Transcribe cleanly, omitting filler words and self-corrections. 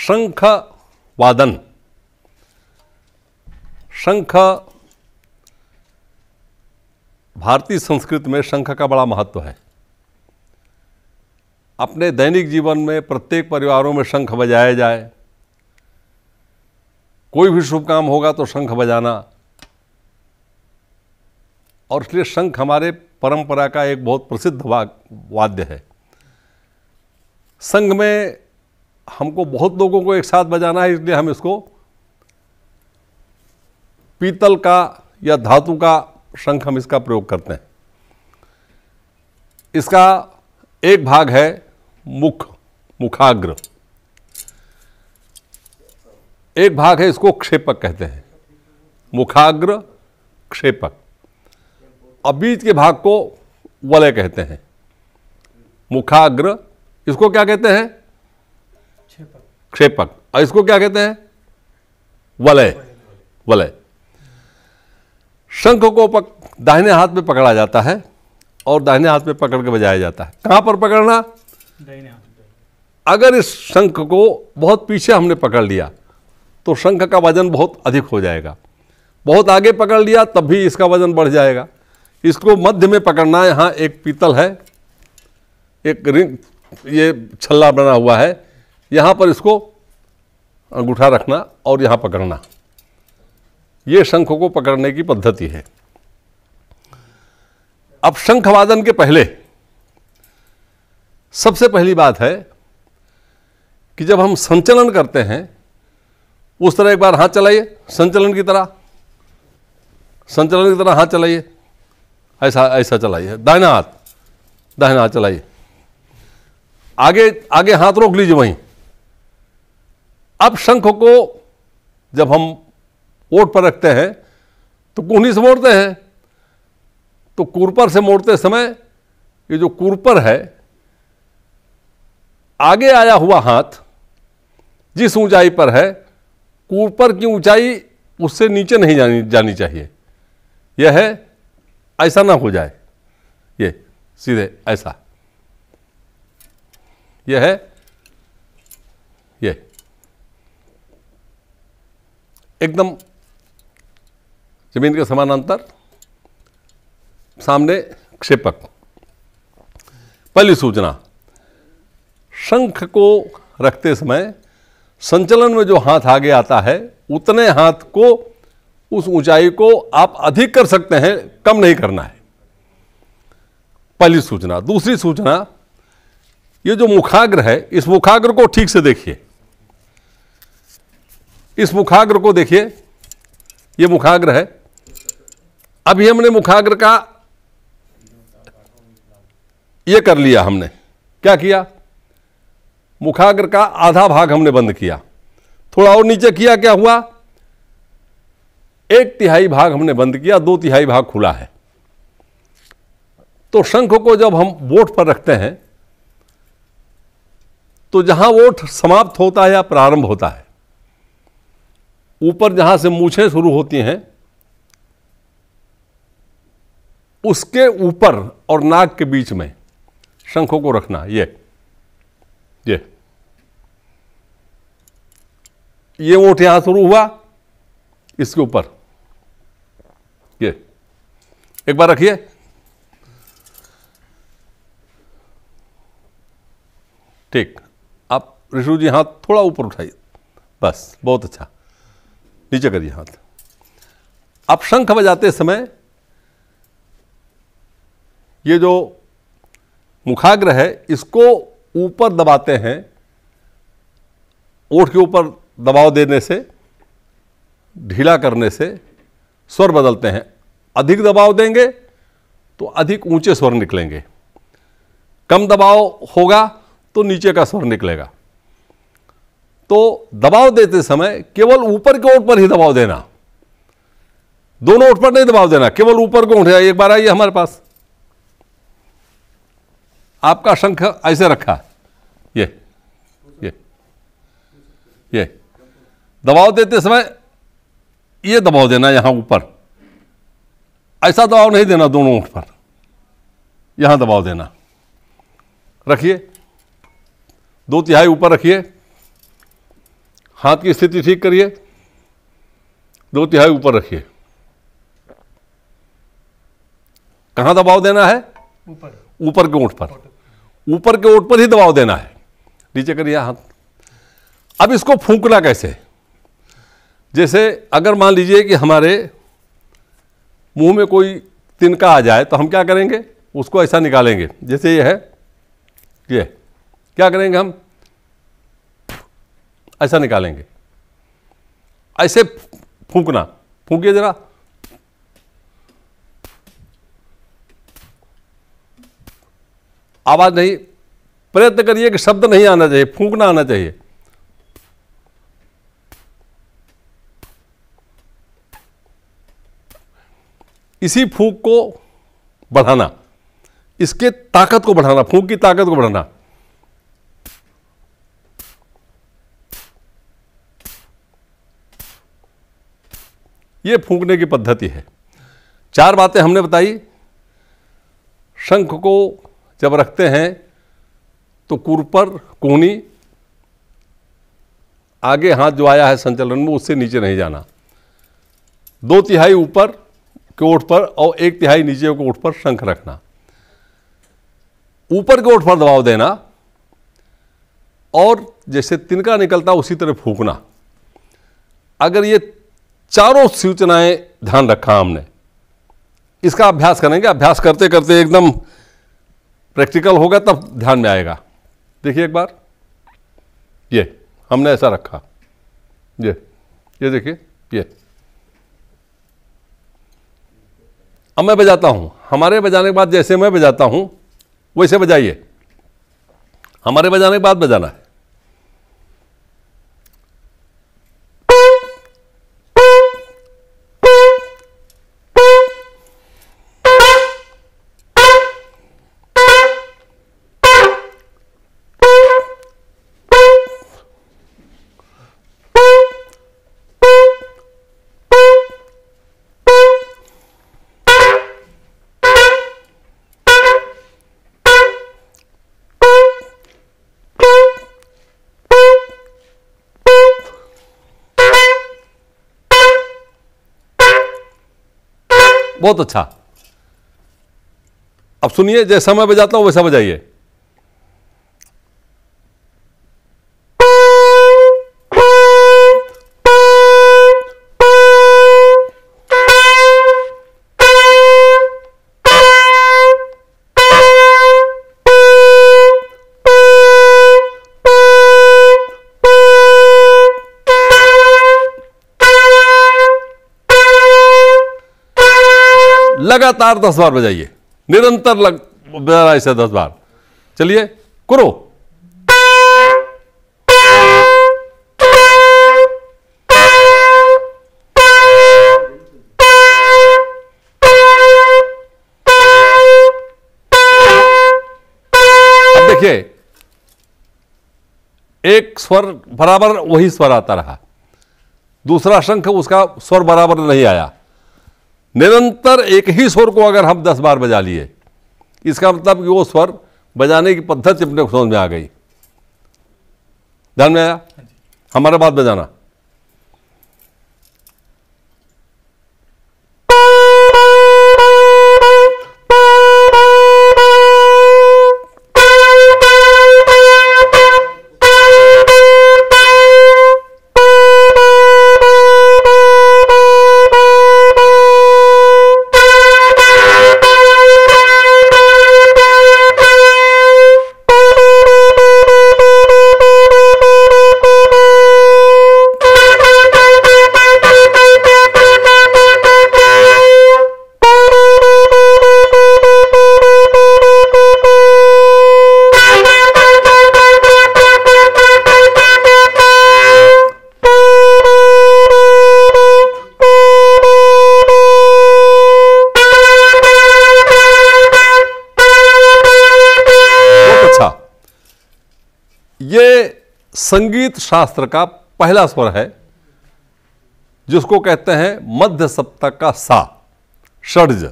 शंख वादन। शंख, भारतीय संस्कृति में शंख का बड़ा महत्व है। अपने दैनिक जीवन में प्रत्येक परिवारों में शंख बजाया जाए, कोई भी शुभ काम होगा तो शंख बजाना, और इसलिए शंख हमारे परंपरा का एक बहुत प्रसिद्ध वाद्य है। संघ में हमको बहुत लोगों को एक साथ बजाना है, इसलिए हम इसको पीतल का या धातु का शंख हम इसका प्रयोग करते हैं। इसका एक भाग है मुखाग्र, एक भाग है इसको क्षेपक कहते हैं, मुखाग्र क्षेपक, और बीच के भाग को वलय कहते हैं। मुखाग्र, इसको क्या कहते हैं? क्षेपक। और इसको क्या कहते हैं? वलय। वलय। शंख को दाहिने हाथ में पकड़ा जाता है और दाहिने हाथ में पकड़ के बजाया जाता है। कहां पर पकड़ना? दाहिने हाथ में। अगर इस शंख को बहुत पीछे हमने पकड़ लिया तो शंख का वजन बहुत अधिक हो जाएगा। बहुत आगे पकड़ लिया तब भी इसका वजन बढ़ जाएगा। इसको मध्य में पकड़ना। यहाँ एक पीतल है, एक रिंग, ये छल्ला बना हुआ है, यहाँ पर इसको अंगूठा रखना और यहाँ पकड़ना। ये शंख को पकड़ने की पद्धति है। अब शंख वादन के पहले सबसे पहली बात है कि जब हम संचलन करते हैं उस तरह एक बार हाथ चलाइए, संचलन की तरह, संचलन की तरह हाथ चलाइए, ऐसा ऐसा चलाइए, दाहिना हाथ चलाइए, आगे आगे हाथ रोक लीजिए वहीं। अब शंख को जब हम ओठ पर रखते हैं तो कूहनी से मोड़ते हैं, तो कूरपर से मोड़ते समय ये जो कूरपर है, आगे आया हुआ हाथ जिस ऊंचाई पर है, कूरपर की ऊंचाई उससे नीचे नहीं जानी चाहिए। यह है, ऐसा ना हो जाए, ये सीधे ऐसा, यह है, ये एकदम जमीन के समानांतर, सामने क्षेपक। पहली सूचना, शंख को रखते समय संचलन में जो हाथ आगे आता है उतने हाथ को, उस ऊंचाई को आप अधिक कर सकते हैं, कम नहीं करना है। पहली सूचना। दूसरी सूचना, ये जो मुखाग्र है, इस मुखाग्र को ठीक से देखिए, इस मुखाग्र को देखिए, ये मुखाग्र है। अभी हमने मुखाग्र का ये कर लिया, हमने क्या किया? मुखाग्र का आधा भाग हमने बंद किया, थोड़ा और नीचे किया, क्या हुआ? 1/3 भाग हमने बंद किया, 2/3 भाग खुला है। तो शंख को जब हम ओठ पर रखते हैं तो जहां ओठ समाप्त होता है या प्रारंभ होता है, ऊपर जहां से मूछें शुरू होती हैं, उसके ऊपर और नाक के बीच में शंख को रखना। ये ओठ यहां शुरू हुआ, इसके ऊपर ये एक बार रखिए, ठीक। आप ऋषु जी हाथ थोड़ा ऊपर उठाइए, बस, बहुत अच्छा, नीचे करिए हाथ। अब शंख बजाते समय ये जो मुखाग्र है, इसको ऊपर दबाते हैं, ओठ के ऊपर दबाव देने से, ढीला करने से स्वर बदलते हैं। अधिक दबाव देंगे तो अधिक ऊंचे स्वर निकलेंगे, कम दबाव होगा तो नीचे का स्वर निकलेगा। तो दबाव देते समय केवल ऊपर के ओठ पर ही दबाव देना, दोनों ओठ पर नहीं दबाव देना, केवल ऊपर को उठाइए। एक बार आइए हमारे पास, आपका शंख ऐसे रखा, ये दबाव देते समय ये दबाव देना यहां ऊपर, ऐसा दबाव नहीं देना दोनों ओठ पर, यहां दबाव देना। रखिए, 2/3 ऊपर रखिए, हाथ की स्थिति ठीक करिए, 2/3 ऊपर रखिए। कहाँ दबाव देना है? ऊपर के ओंठ पर। ऊपर के ओंठ पर ही दबाव देना है। नीचे करिए हाथ। अब इसको फूंकना कैसे? जैसे अगर मान लीजिए कि हमारे मुंह में कोई तिनका आ जाए तो हम क्या करेंगे? उसको ऐसा निकालेंगे, जैसे ये है, ये क्या करेंगे? हम ऐसा निकालेंगे, ऐसे फूंकना। फूंकिए जरा। आवाज नहीं, प्रयत्न करिए कि शब्द नहीं आना चाहिए, फूंकना आना चाहिए। इसी फूंक को बढ़ाना, इसके ताकत को बढ़ाना, फूंक की ताकत को बढ़ाना। यह फूंकने की पद्धति है। 4 बातें हमने बताई। शंख को जब रखते हैं तो कुर पर कोहनी, आगे हाथ जो आया है संचलन में उससे नीचे नहीं जाना, 2/3 ऊपर के ओठ पर और 1/3 नीचे के ओठ पर शंख रखना। ऊपर के ओठ पर दबाव देना और जैसे तिनका निकलता उसी तरह फूंकना। अगर ये चारों सूचनाएं ध्यान रखा हमने, इसका अभ्यास करेंगे। अभ्यास करते करते एकदम प्रैक्टिकल होगा तब ध्यान में आएगा। देखिए एक बार, ये हमने ऐसा रखा, ये देखिए, ये अब मैं बजाता हूं। हमारे बजाने के बाद जैसे मैं बजाता हूं वैसे बजाइए। हमारे बजाने के बाद बजाना है। बहुत अच्छा। अब सुनिए, जैसा मैं बजाता हूं वैसा बजाइए। लगातार 10 बार बजाइए, निरंतर बजाना इसे 10 बार। चलिए करो। अब देखिए, एक स्वर बराबर वही स्वर आता रहा, दूसरा शंख उसका स्वर बराबर नहीं आया। निरंतर एक ही स्वर को अगर हम 10 बार बजा लिए, इसका मतलब कि वो स्वर बजाने की पद्धति अपने समझ में आ गई। ध्यान में आया? हमारे बाद बजाना। ये संगीत शास्त्र का पहला स्वर है, जिसको कहते हैं मध्य सप्तक का सा, षड्ज।